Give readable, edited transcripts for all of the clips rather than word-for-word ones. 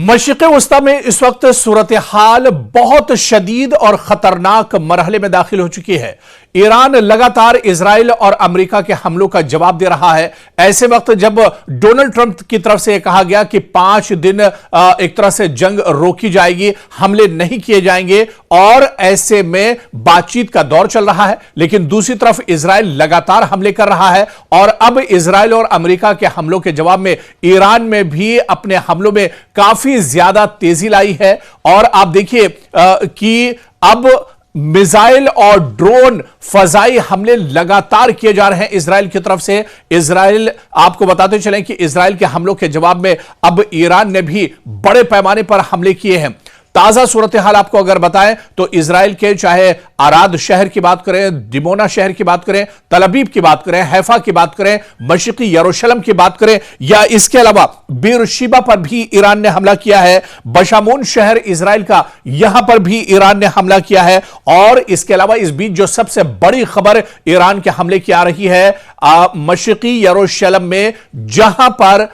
मशरिक़ वस्ता में इस वक्त सूरत हाल बहुत शदीद और खतरनाक मरहले में दाखिल हो चुकी है। ईरान लगातार इजराइल और अमेरिका के हमलों का जवाब दे रहा है। ऐसे वक्त जब डोनाल्ड ट्रंप की तरफ से कहा गया कि 5 दिन एक तरह से जंग रोकी जाएगी, हमले नहीं किए जाएंगे, और ऐसे में बातचीत का दौर चल रहा है, लेकिन दूसरी तरफ इजराइल लगातार हमले कर रहा है। और अब इजराइल और अमेरिका के हमलों के जवाब में ईरान में भी अपने हमलों में काफी ज्यादा तेजी लाई है। और आप देखिए कि अब मिसाइल और ड्रोन फजाई हमले लगातार किए जा रहे हैं इजराइल की तरफ से। इजराइल, आपको बताते चलें कि इजराइल के हमलों के जवाब में अब ईरान ने भी बड़े पैमाने पर हमले किए हैं। ताजा सूरत हाल आपको अगर बताएं तो इजराइल के चाहे आराद शहर की बात करें, डिमोना शहर की बात करें, तल अबीब की बात करें, हैफा की बात करें, मशरिकी यरूशलेम की बात करें, या इसके अलावा बीरशीबा पर भी ईरान ने हमला किया है। बशामून शहर इजराइल का, यहां पर भी ईरान ने हमला किया है। और इसके अलावा इस बीच जो सबसे बड़ी खबर ईरान के हमले की आ रही है मशरिकी यरूशलेम में, जहां पर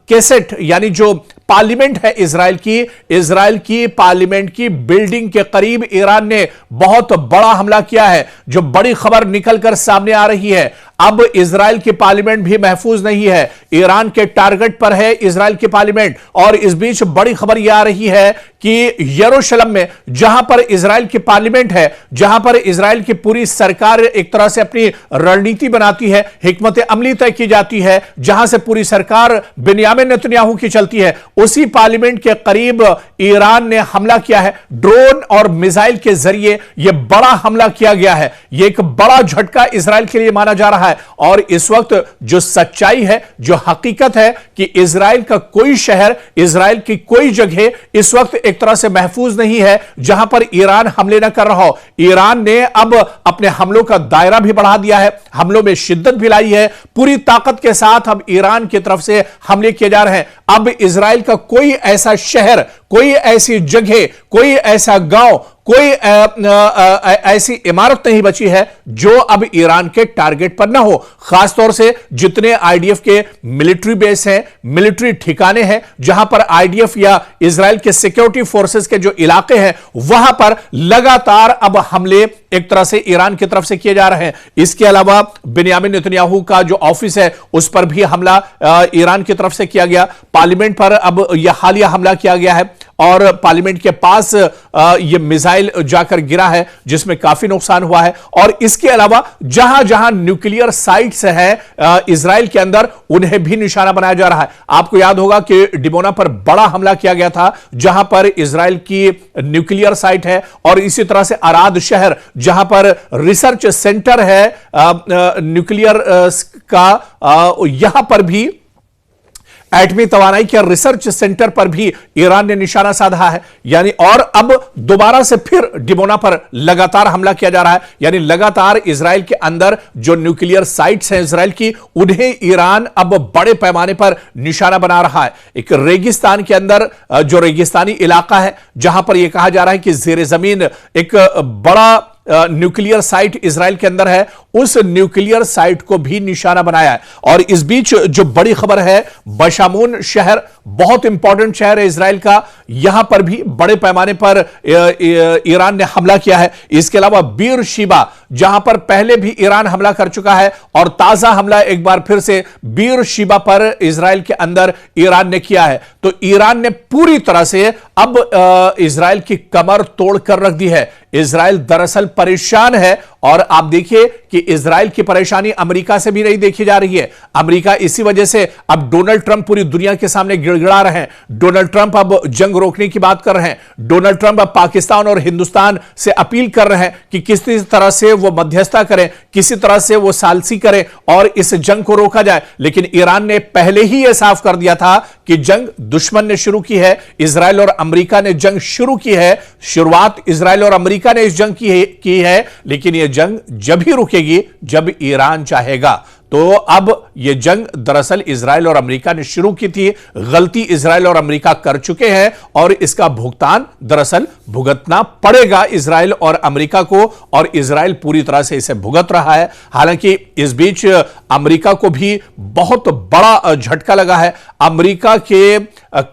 केसेट यानी जो पार्लियामेंट है इजराइल की पार्लियामेंट की बिल्डिंग के करीब ईरान ने बहुत बड़ा हमला किया है। जो बड़ी खबर निकलकर सामने आ रही है, अब इजराइल की पार्लियामेंट भी महफूज नहीं है, ईरान के टारगेट पर है इजराइल की पार्लियामेंट। और इस बीच बड़ी खबर यह आ रही है कि यरूशलेम में, जहां पर इजराइल की पार्लियामेंट है, जहां पर इजराइल की पूरी सरकार एक तरह से अपनी रणनीति बनाती है, हिकमत अमली तय की जाती है, जहां से पूरी सरकार बिन्यामिन नेतन्याहू की चलती है, उसी पार्लियामेंट के करीब ईरान ने हमला किया है। ड्रोन और मिसाइल के जरिए यह बड़ा हमला किया गया है। यह एक बड़ा झटका इजराइल के लिए माना जा रहा है। और इस वक्त जो सच्चाई है, जो हकीकत है कि इजराइल का कोई शहर, इजराइल की कोई जगह इस वक्त एक तरह से महफूज नहीं है जहां पर ईरान हमले न कर रहा हो। ईरान ने अब अपने हमलों का दायरा भी बढ़ा दिया है, हमलों में शिद्दत भी लाई है, पूरी ताकत के साथ अब ईरान की तरफ से हमले किए जा रहे हैं। अब इजराइल का कोई ऐसा शहर, कोई ऐसी जगह, कोई ऐसा गांव, कोई ऐसी इमारत नहीं बची है जो अब ईरान के टारगेट पर ना हो। खासतौर से जितने आईडीएफ के मिलिट्री बेस हैं, मिलिट्री ठिकाने हैं, जहां पर आईडीएफ या इजराइल के सिक्योरिटी फोर्सेस के जो इलाके हैं, वहां पर लगातार अब हमले एक तरह से ईरान की तरफ से किए जा रहे हैं। इसके अलावा बिन्यामिन नेतन्याहू का जो ऑफिस है, उस पर भी हमला ईरान की तरफ से किया गया। पार्लियामेंट पर अब यह हालिया हमला किया गया है और पार्लियामेंट के पास यह मिसाइल जाकर गिरा है, जिसमें काफी नुकसान हुआ है। और इसके अलावा जहां जहां न्यूक्लियर साइट्स हैं इजराइल के अंदर, उन्हें भी निशाना बनाया जा रहा है। आपको याद होगा कि डिमोना पर बड़ा हमला किया गया था, जहां पर इजराइल की न्यूक्लियर साइट है। और इसी तरह से आराद शहर, जहां पर रिसर्च सेंटर है न्यूक्लियर का, यहां पर भी एटमी तवानाई के रिसर्च सेंटर पर भी ईरान ने निशाना साधा है। यानी और अब दोबारा से फिर डिमोना पर लगातार हमला किया जा रहा है। यानी लगातार इजराइल के अंदर जो न्यूक्लियर साइट्स हैं इजराइल की, उन्हें ईरान अब बड़े पैमाने पर निशाना बना रहा है। एक रेगिस्तान के अंदर जो रेगिस्तानी इलाका है, जहां पर यह कहा जा रहा है कि जेर जमीन एक बड़ा न्यूक्लियर साइट इजराइल के अंदर है, उस न्यूक्लियर साइट को भी निशाना बनाया है। और इस बीच जो बड़ी खबर है, बशामून शहर बहुत इंपॉर्टेंट शहर है इजराइल का, यहां पर भी बड़े पैमाने पर ईरान ने हमला किया है। इसके अलावा बीरशीबा, जहां पर पहले भी ईरान हमला कर चुका है, और ताजा हमला एक बार फिर से बीरशीबा पर इजराइल के अंदर ईरान ने किया है। तो ईरान ने पूरी तरह से अब इजराइल की कमर तोड़ कर रख दी है। इजराइल दरअसल परेशान है, और आप देखिए कि इजराइल की परेशानी अमेरिका से भी नहीं देखी जा रही है। अमेरिका इसी वजह से अब डोनाल्ड ट्रंप पूरी दुनिया के सामने गिड़गिड़ा रहे हैं। डोनाल्ड ट्रंप अब जंग रोकने की बात कर रहे हैं। डोनाल्ड ट्रंप अब पाकिस्तान और हिंदुस्तान से अपील कर रहे हैं कि किसी तरह से वो मध्यस्थता करें, किसी तरह से वो सालसी करें और इस जंग को रोका जाए। लेकिन ईरान ने पहले ही यह साफ कर दिया था कि जंग दुश्मन ने शुरू की है, इजराइल और अमेरिका ने जंग शुरू की है। शुरुआत इजराइल और अमेरिका ने इस जंग की है, लेकिन यह जंग जब ही रुकेगी जब ईरान चाहेगा। तो अब यह जंग दरअसल इजराइल और अमेरिका ने शुरू की थी, गलती इजराइल और अमेरिका कर चुके हैं, और इसका भुगतान दरअसल भुगतना पड़ेगा इजराइल और अमेरिका को, और इजराइल पूरी तरह से इसे भुगत रहा है। हालांकि इस बीच अमेरिका को भी बहुत बड़ा झटका लगा है। अमेरिका के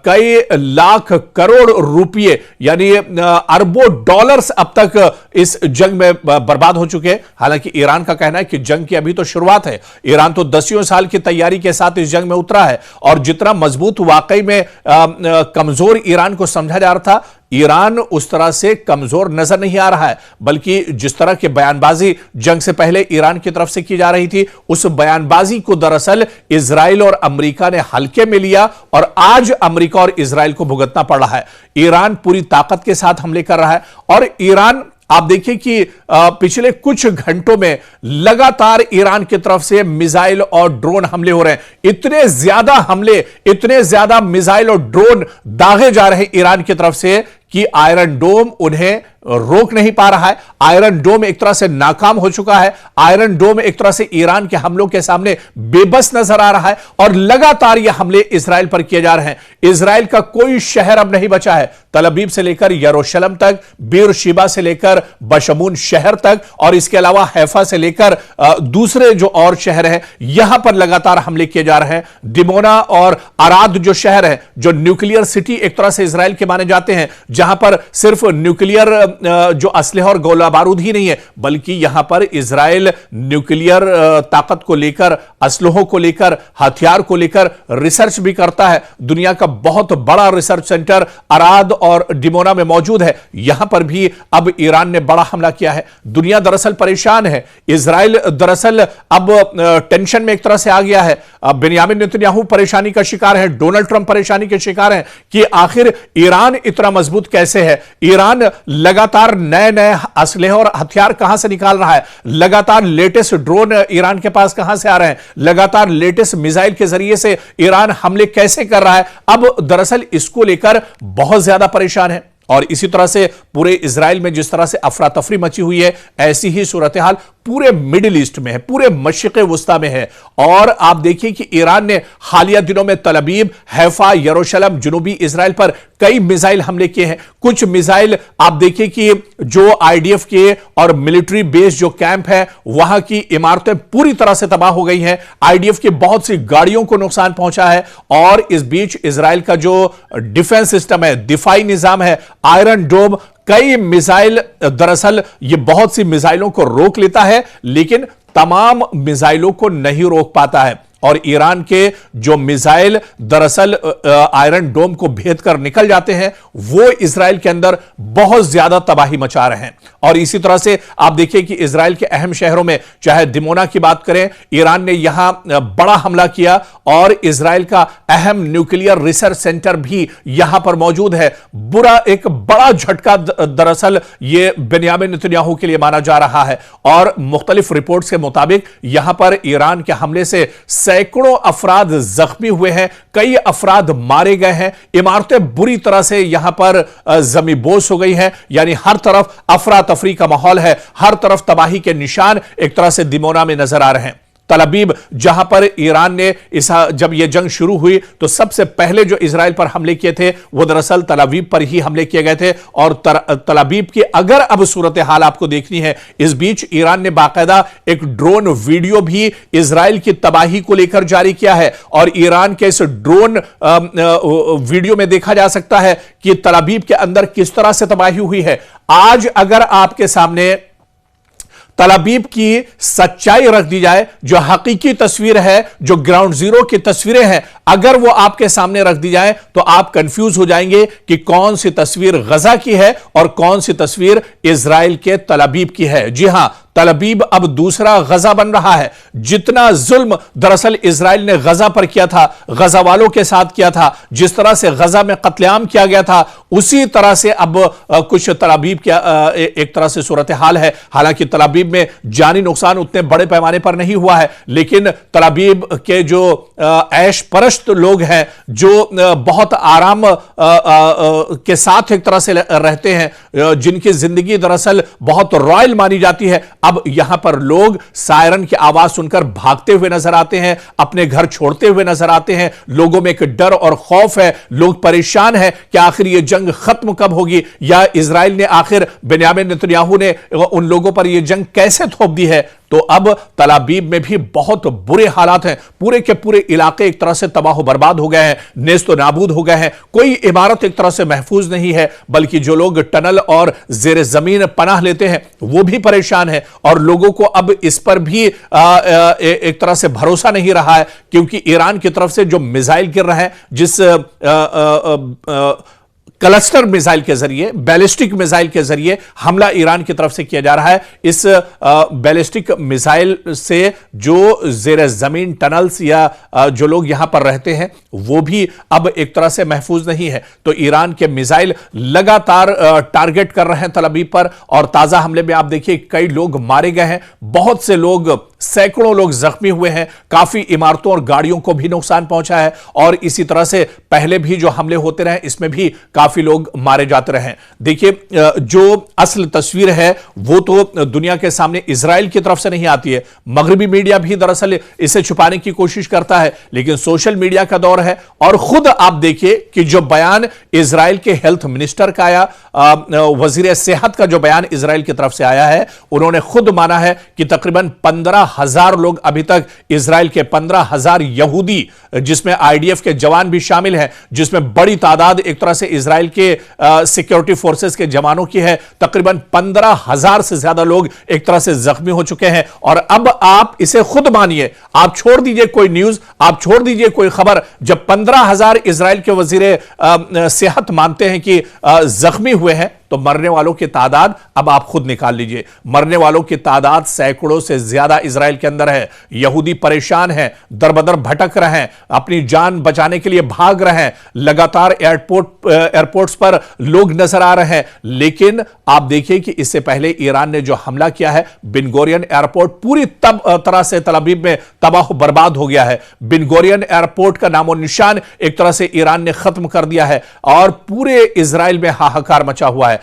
कई लाख करोड़ रुपए यानी अरबों डॉलर्स अब तक इस जंग में बर्बाद हो चुके हैं। हालांकि ईरान का कहना है कि जंग की अभी तो शुरुआत है। ईरान तो दसियों साल की तैयारी के साथ इस जंग में उतरा है और जितना मजबूत वाकई में कमजोर ईरान को समझा जा रहा था, ईरान उस तरह से कमजोर नजर नहीं आ रहा है, बल्कि जिस तरह की बयानबाजी जंग से पहले ईरान की तरफ से की जा रही थी, उस बयानबाजी को दरअसल इजराइल और अमेरिका ने हल्के में लिया और आज अमेरिका और इजराइल को भुगतना पड़ रहा है। ईरान पूरी ताकत के साथ हमले कर रहा है और ईरान, आप देखिए कि पिछले कुछ घंटों में लगातार ईरान की तरफ से मिसाइल और ड्रोन हमले हो रहे हैं। इतने ज्यादा हमले, इतने ज्यादा मिसाइल और ड्रोन दागे जा रहे हैं ईरान की तरफ से कि आयरन डोम उन्हें रोक नहीं पा रहा है। आयरन डोम एक तरह से नाकाम हो चुका है। आयरन डोम एक तरह से ईरान के हमलों के सामने बेबस नजर आ रहा है और लगातार यह हमले इजराइल पर किए जा रहे हैं। इजराइल का कोई शहर अब नहीं बचा है, तल अवीव से लेकर यरूशलेम तक, बीरशिबा से लेकर बशमून शहर तक और इसके अलावा हैफा से लेकर दूसरे जो और शहर हैं, यहां पर लगातार हमले किए जा रहे हैं। दिमोना और अराद जो शहर है, जो न्यूक्लियर सिटी एक तरह से इजराइल के माने जाते हैं, जहां पर सिर्फ न्यूक्लियर जो असलहा और गोला बारूद ही नहीं है, बल्कि यहां पर इजराइल न्यूक्लियर ताकत को लेकर, असलहों को लेकर, हथियार को लेकर रिसर्च भी करता है। दुनिया का बहुत बड़ा रिसर्च सेंटर अराद और डिमोना में मौजूद है। यहां पर भी अब ईरान ने बड़ा हमला किया है। दुनिया दरअसल परेशान है। इजराइल दरअसल अब टेंशन में एक तरह से आ गया है। बेंयामिन नेतन्याहू परेशानी का शिकार है, डोनाल्ड ट्रंप परेशानी के शिकार हैं कि आखिर ईरान इतना मजबूत कैसे है। ईरान लगातार नए नए असलहे और हथियार कहां से निकाल रहा है, लगातार लेटेस्ट ड्रोन ईरान के पास कहां से आ रहे हैं, लगातार लेटेस्ट मिसाइल के जरिए से ईरान हमले कैसे कर रहा है। अब दरअसल इसको लेकर बहुत ज्यादा परेशान है और इसी तरह से पूरे इजराइल में जिस तरह से अफरा तफरी मची हुई है, ऐसी ही सूरत हाल पूरे मिडिल ईस्ट में है, पूरे मशरिक़ वुस्ता में है। और आप देखिए कि ईरान ने हालिया दिनों में तल अवीव, हैफा, यरूशलेम, जनूबी इजराइल पर कई मिसाइल हमले किए हैं। कुछ मिसाइल आप देखिए कि जो आईडीएफ के और मिलिट्री बेस जो कैंप है, वहां की इमारतें पूरी तरह से तबाह हो गई हैं। आईडीएफ की बहुत सी गाड़ियों को नुकसान पहुंचा है और इस बीच इजराइल का जो डिफेंस सिस्टम है, दिफाई निजाम है, आयरन डोम, कई मिसाइल, दरअसल ये बहुत सी मिसाइलों को रोक लेता है लेकिन तमाम मिसाइलों को नहीं रोक पाता है। और ईरान के जो मिसाइल दरअसल आयरन डोम को भेद कर निकल जाते हैं, वो इजराइल के अंदर बहुत ज्यादा तबाही मचा रहे हैं। और इसी तरह से आप देखिए कि इजराइल के अहम शहरों में, चाहे दिमोना की बात करें, ईरान ने यहां बड़ा हमला किया और इजराइल का अहम न्यूक्लियर रिसर्च सेंटर भी यहां पर मौजूद है। एक बड़ा झटका दरअसल ये बेंयामिन नेतन्याहू के लिए माना जा रहा है और मुख्तलिफ रिपोर्ट्स के मुताबिक यहां पर ईरान के हमले से सैकड़ों अफराद जख्मी हुए हैं, कई अफराद मारे गए हैं, इमारतें बुरी तरह से यहां पर जमींबोस हो गई हैं। यानी हर तरफ अफरा तफरी का माहौल है, हर तरफ तबाही के निशान एक तरह से दिमोना में नजर आ रहे हैं। तल अवीव, जहां पर ईरान ने जब यह जंग शुरू हुई तो सबसे पहले जो इजराइल पर हमले किए थे वो दरअसल तल अवीव पर ही हमले किए गए थे। और तल अवीव की अगर अब सूरत हाल आपको देखनी है, इस बीच ईरान ने बाकायदा एक ड्रोन वीडियो भी इजराइल की तबाही को लेकर जारी किया है और ईरान के इस ड्रोन वीडियो में देखा जा सकता है कि तल अवीव के अंदर किस तरह से तबाही हुई है। आज अगर आपके सामने तल अवीव की सच्चाई रख दी जाए, जो हकीकी तस्वीर है, जो ग्राउंड जीरो की तस्वीरें हैं, अगर वो आपके सामने रख दी जाए तो आप कंफ्यूज हो जाएंगे कि कौन सी तस्वीर गजा की है और कौन सी तस्वीर इजराइल के तल अवीव की है। जी हां, तल अवीव अब दूसरा गजा बन रहा है। जितना जुल्म दरअसल इजराइल ने गजा पर किया था, गजा वालों के साथ किया था, जिस तरह से गजा में कत्लेआम किया गया था, उसी तरह से अब कुछ तल अवीव की एक तरह से सूरत हाल है। हालांकि तल अवीव में जानी नुकसान उतने बड़े पैमाने पर नहीं हुआ है, लेकिन तल अवीव के जो ऐश परस्त लोग हैं, जो बहुत आराम के साथ एक तरह से रहते हैं, जिनकी जिंदगी दरअसल बहुत रॉयल मानी जाती है, अब यहां पर लोग सायरन की आवाज सुनकर भागते हुए नजर आते हैं, अपने घर छोड़ते हुए नजर आते हैं। लोगों में एक डर और खौफ है, लोग परेशान हैं कि आखिर यह जंग खत्म कब होगी, या इजराइल ने आखिर बेंयामिन नेतन्याहू ने उन लोगों पर यह जंग कैसे थोप दी है। तो अब तल अवीव में भी बहुत बुरे हालात हैं। पूरे के पूरे इलाके एक तरह से तबाह बर्बाद हो गए हैं, नेस्तो नाबूद हो गए हैं। कोई इमारत एक तरह से महफूज नहीं है, बल्कि जो लोग टनल और जेर जमीन पनाह लेते हैं वो भी परेशान है। और लोगों को अब इस पर भी एक तरह से भरोसा नहीं रहा है, क्योंकि ईरान की तरफ से जो मिसाइल गिर रहे हैं, जिस क्लस्टर मिसाइल के जरिए, बैलिस्टिक मिसाइल के जरिए हमला ईरान की तरफ से किया जा रहा है। इस बैलिस्टिक मिसाइल से जो जेर जमीन टनल्स या जो लोग यहां पर रहते हैं वो भी अब एक तरह से महफूज नहीं है। तो ईरान के मिसाइल लगातार टारगेट कर रहे हैं तल अवीव पर, और ताजा हमले में आप देखिए कई लोग मारे गए हैं, बहुत से लोग, सैकड़ों लोग जख्मी हुए हैं, काफी इमारतों और गाड़ियों को भी नुकसान पहुंचा है। और इसी तरह से पहले भी जो हमले होते रहे इसमें भी काफी लोग मारे जाते रहे। देखिए, जो असल तस्वीर है वो तो दुनिया के सामने इजराइल की तरफ से नहीं आती है। मगरबी मीडिया भी दरअसल इसे छुपाने की कोशिश करता है, लेकिन सोशल मीडिया का दौर है। और खुद आप देखिए कि जो बयान इजराइल के हेल्थ मिनिस्टर का आया, वजीर सेहत का जो बयान इजराइल की तरफ से आया है, उन्होंने खुद माना है कि तकरीबन 15,000 लोग अभी तक, इजराइल के 15,000 यहूदी, जिसमें आईडीएफ के जवान भी शामिल हैं, जिसमें बड़ी तादाद एक तरह से इजराइल के सिक्योरिटी फोर्सेस के जवानों की है, तकरीबन 15,000 से ज्यादा लोग एक तरह से जख्मी हो चुके हैं। और अब आप इसे खुद मानिए, आप छोड़ दीजिए कोई न्यूज, आप छोड़ दीजिए कोई खबर, जब 15,000 इजराइल के वजीर सेहत मानते हैं कि जख्मी हुए हैं, तो मरने वालों की तादाद अब आप खुद निकाल लीजिए। मरने वालों की तादाद सैकड़ों से ज्यादा इजराइल के अंदर है। यहूदी परेशान हैं, दरबदर भटक रहे हैं, अपनी जान बचाने के लिए भाग रहे हैं। लगातार एयरपोर्ट्स पर लोग नजर आ रहे हैं। लेकिन आप देखिए कि इससे पहले ईरान ने जो हमला किया है, बिन गुरियन एयरपोर्ट पूरी तरह से तल अवीव में तबाह बर्बाद हो गया है। बिन गुरियन एयरपोर्ट का नामो निशान एक तरह से ईरान ने खत्म कर दिया है, और पूरे इजराइल में हाहाकार मचा हुआ है।